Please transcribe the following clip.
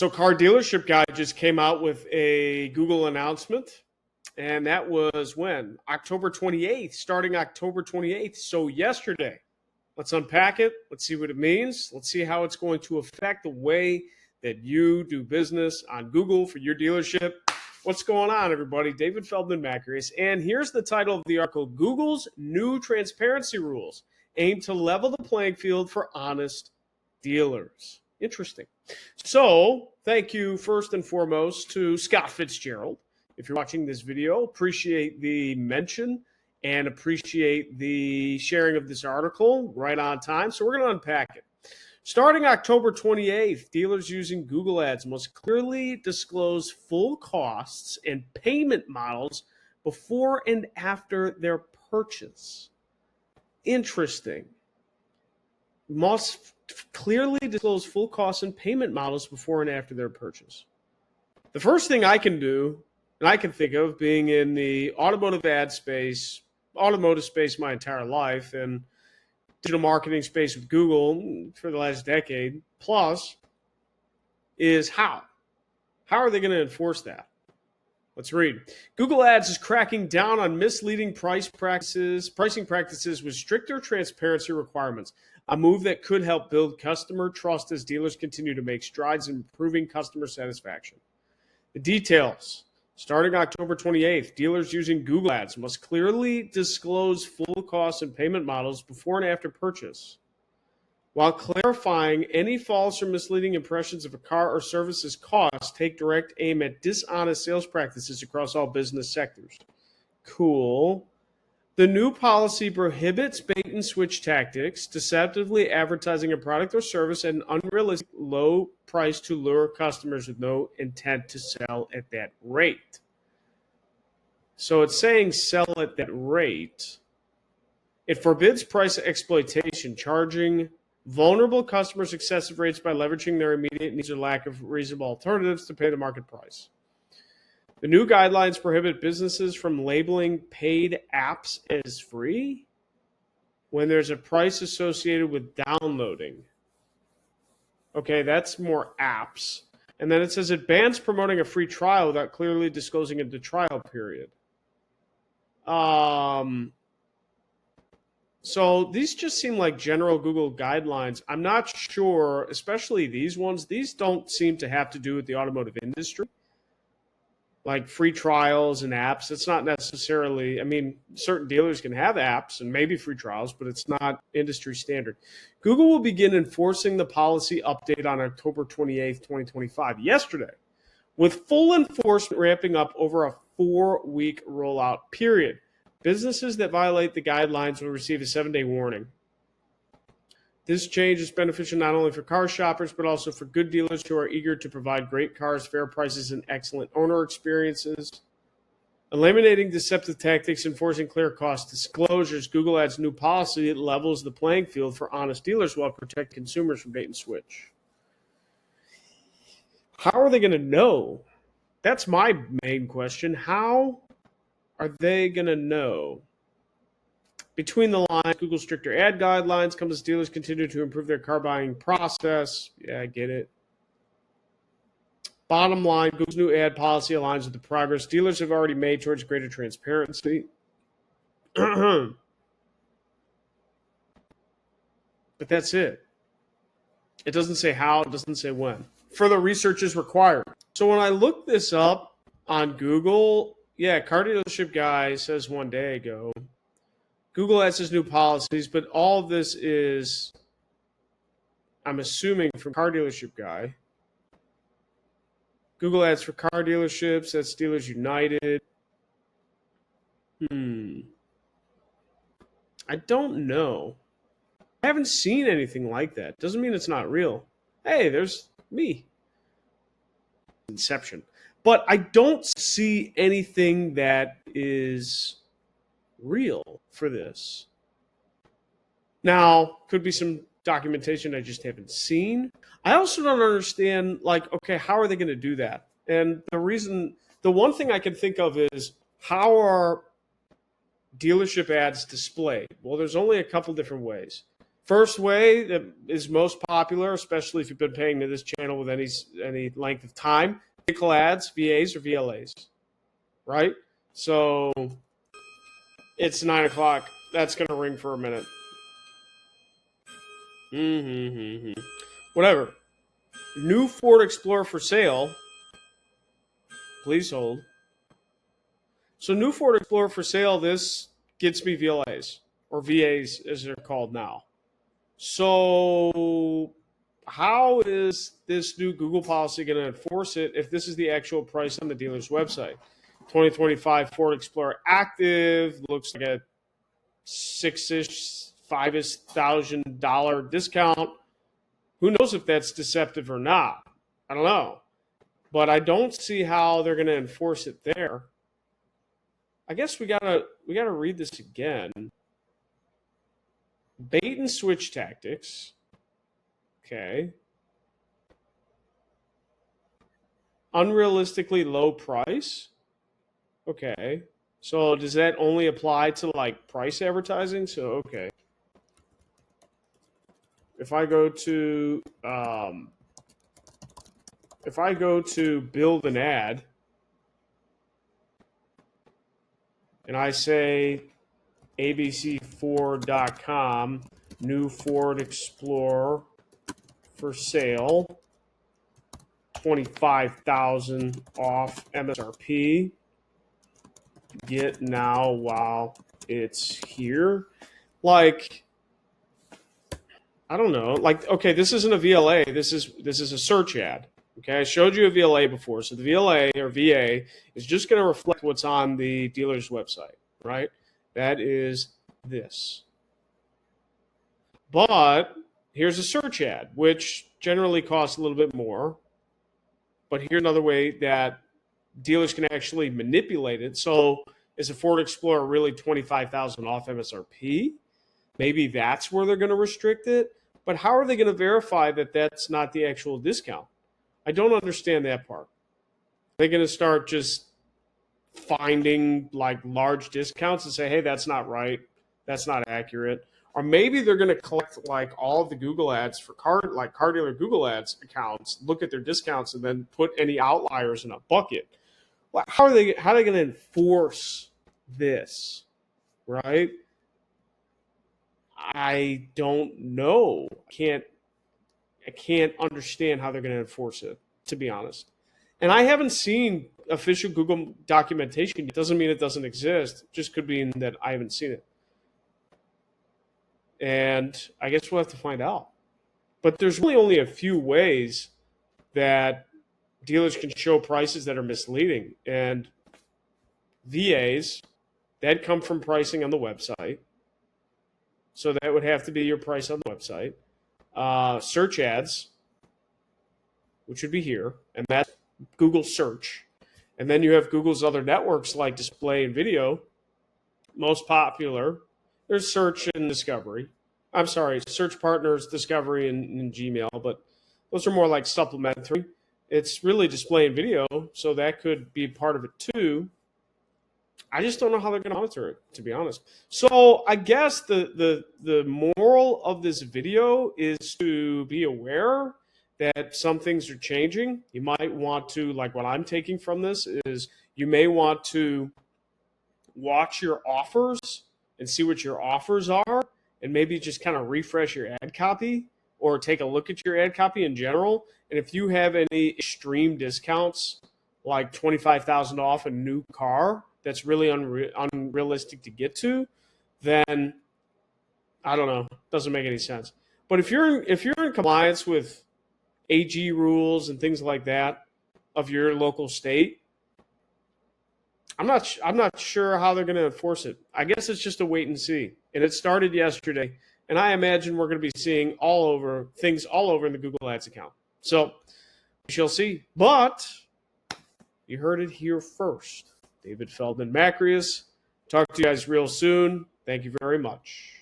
So Car Dealership Guy just came out with a Google announcement, and that was when? October 28th, starting October 28th. So yesterday. Let's unpack it. Let's see what it means. Let's see how it's going to affect the way that you do business on Google for your dealership. What's going on, everybody? David Feldman-Makrias. And here's the title of the article: Google's new transparency rules aim to level the playing field for honest dealers. Interesting. So thank you first and foremost to Scott Fitzgerald. If you're watching this video, appreciate the mention and appreciate the sharing of this article right on time. So we're going to unpack it. Starting October 28th, dealers using Google Ads must clearly disclose full costs and payment models before and after their purchase. Interesting. Must clearly disclose full costs and payment models before and after their purchase. The first thing I can do, and I can think of, being in the automotive space my entire life, and digital marketing space with Google for the last decade plus, is how are they going to enforce that? Let's read. Google Ads is cracking down on misleading pricing practices with stricter transparency requirements, a move that could help build customer trust as dealers continue to make strides in improving customer satisfaction. The details. Starting October 28th, dealers using Google Ads must clearly disclose full costs and payment models before and after purchase, while clarifying any false or misleading impressions of a car or service's cost. Take direct aim at dishonest sales practices across all business sectors. Cool. The new policy prohibits bait and switch tactics, deceptively advertising a product or service at an unrealistic low price to lure customers with no intent to sell at that rate. So it's saying sell at that rate. It forbids price exploitation, charging vulnerable customers excessive rates by leveraging their immediate needs or lack of reasonable alternatives to pay the market price. The new guidelines prohibit businesses from labeling paid apps as free when there's a price associated with downloading. Okay, that's more apps. And then it says it bans promoting a free trial without clearly disclosing the trial period. So these just seem like general Google guidelines. I'm not sure, especially these ones. These don't seem to have to do with the automotive industry. Like free trials and apps, it's not necessarily, I mean, certain dealers can have apps and maybe free trials, but it's not industry standard. Google will begin enforcing the policy update on October 28th, 2025, yesterday, with full enforcement ramping up over a 4-week rollout period. Businesses that violate the guidelines will receive a 7-day warning. This change is beneficial not only for car shoppers, but also for good dealers who are eager to provide great cars, fair prices, and excellent owner experiences. Eliminating deceptive tactics, enforcing clear cost disclosures, Google Ads' new policy levels the playing field for honest dealers while protecting consumers from bait and switch. How are they going to know? That's my main question. How are they going to know? Between the lines, Google's stricter ad guidelines come as dealers continue to improve their car buying process. Yeah, I get it. Bottom line, Google's new ad policy aligns with the progress dealers have already made towards greater transparency. But that's it. It doesn't say how, it doesn't say when. Further research is required. So when I looked this up on Google, yeah, Car Dealership Guy says one day ago, Google has its new policies, but all of this is, I'm assuming, from Car Dealership Guy. Google Ads for car dealerships, that's Dealers United. I don't know. I haven't seen anything like that. Doesn't mean it's not real. Hey, there's me. Inception. But I don't see anything that is real for this. Now, could be some documentation I just haven't seen. I also don't understand, like, okay, how are they going to do that? And the one thing I can think of is, how are dealership ads displayed? Well, there's only a couple different ways. First way that is most popular, especially if you've been paying to this channel with any length of time, vehicle ads, VAs or VLAs, right? So it's 9 o'clock. That's going to ring for a minute. Whatever. New Ford Explorer for sale. Please hold. So new Ford Explorer for sale, this gets me VLAs, or VAs as they're called now. So how is this new Google policy going to enforce it if this is the actual price on the dealer's website? 2025 Ford Explorer Active looks like a $5,000 discount. Who knows if that's deceptive or not? I don't know. But I don't see how they're going to enforce it there. I guess we gotta read this again. Bait and switch tactics. Okay. Unrealistically low price. Okay. So does that only apply to like price advertising? So okay. If I go to build an ad and I say abc4.com, new Ford Explorer for sale, 25,000 off MSRP. Get now while it's here. Like, I don't know. Like, okay, this isn't a VLA. This is a search ad. Okay, I showed you a VLA before. So the VLA or VA is just going to reflect what's on the dealer's website, right? That is this. But here's a search ad, which generally costs a little bit more. But here's another way that dealers can actually manipulate it. So is a Ford Explorer really 25,000 off MSRP? Maybe that's where they're going to restrict it. But how are they going to verify that that's not the actual discount? I don't understand that part. They're going to start just finding like large discounts and say, hey, that's not right. That's not accurate. Or maybe they're going to collect like all of the Google ads for car dealer Google ads accounts, look at their discounts, and then put any outliers in a bucket. How are they going to enforce this? Right? I don't know. I can't understand how they're going to enforce it, to be honest. And I haven't seen official Google documentation. It doesn't mean it doesn't exist. It just could mean that I haven't seen it. And I guess we'll have to find out. But there's really only a few ways that dealers can show prices that are misleading. And VAs, that come from pricing on the website. So that would have to be your price on the website. Search ads, which would be here, and that's Google search. And then you have Google's other networks like display and video. Most popular, there's search and discovery. I'm sorry, search partners, discovery, and Gmail, but those are more like supplementary. It's really display and video, so that could be part of it too. I just don't know how they're going to monitor it, to be honest. So I guess the moral of this video is to be aware that some things are changing. You might want to, like what I'm taking from this is you may want to watch your offers and see what your offers are and maybe just kind of refresh your ad copy or take a look at your ad copy in general. And if you have any extreme discounts, like 25,000 off a new car, that's really unrealistic to get to, then I don't know. Doesn't make any sense. But if you're in compliance with AG rules and things like that of your local state, I'm not sure how they're going to enforce it. I guess it's just a wait and see. And it started yesterday, and I imagine we're going to be seeing things all over in the Google Ads account. So we shall see. But you heard it here first. David Feldman-Makrias. Talk to you guys real soon. Thank you very much.